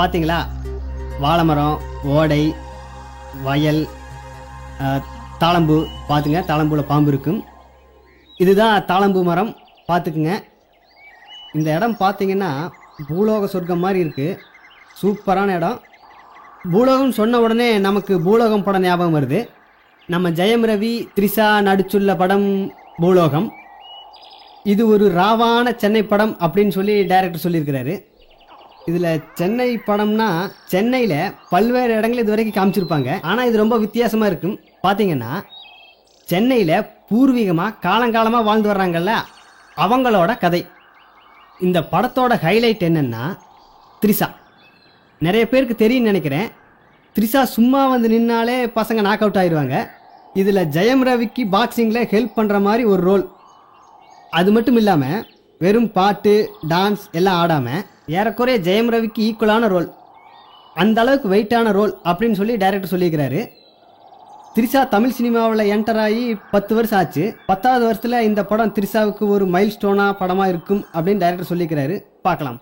பார்த்தீங்களா? வாழை மரம், ஓடை, வயல், தாளம்பூ. பார்த்துங்க, தாளம்பூவில் பாம்பு இருக்கும். இதுதான் தாளம்பூ மரம். பார்த்துக்குங்க. இந்த இடம் பார்த்தீங்கன்னா பூலோக சொர்க்கம் மாதிரி இருக்குது. சூப்பரான இடம். பூலோகம் சொன்ன உடனே நமக்கு பூலோகம் படம் ஞாபகம் வருது. நம்ம ஜெயம் ரவி, த்ரிஷா நடிச்சுள்ள படம் பூலோகம். இது ஒரு ராவான சென்னை படம் அப்படின்னு சொல்லி டைரக்டர் சொல்லியிருக்கிறாரு. இதில் சென்னை படம்னா சென்னையில் பல்வேறு இடங்கள் இது வரைக்கும் காமிச்சிருப்பாங்க. ஆனால் இது ரொம்ப வித்தியாசமாக இருக்கும். பார்த்தீங்கன்னா சென்னையில் பூர்வீகமாக காலங்காலமாக வாழ்ந்து வர்றாங்கல்ல, அவங்களோட கதை. இந்த படத்தோட ஹைலைட் என்னென்னா த்ரிஷா. நிறைய பேருக்கு தெரியும்னு நினைக்கிறேன். த்ரிஷா சும்மா வந்து நின்னாலே பசங்க நாக் அவுட் ஆயிடுவாங்க. இதில் ஜெயம் ரவிக்கு பாக்ஸிங்கில் ஹெல்ப் பண்ணுற மாதிரி ஒரு ரோல். அது மட்டும் இல்லாமல் வெறும் பாட்டு, டான்ஸ் எல்லாம் ஆடாமல் ஏறக்குறைய ஜெயம் ரவிக்கு ஈக்குவலான ரோல், அந்த அளவுக்கு வெயிட்டான ரோல் அப்படின்னு சொல்லி டைரக்டர் சொல்லியிருக்கிறாரு. த்ரிஷா தமிழ் சினிமாவில் என்டர் ஆகி 10 வருஷம் ஆச்சு. 10வது வருஷத்தில் இந்த படம் த்ரிஷாவுக்கு ஒரு மைல் ஸ்டோனாக படமாக இருக்கும் அப்படின்னு டைரக்டர் சொல்லியிருக்கிறாரு. பார்க்கலாம்.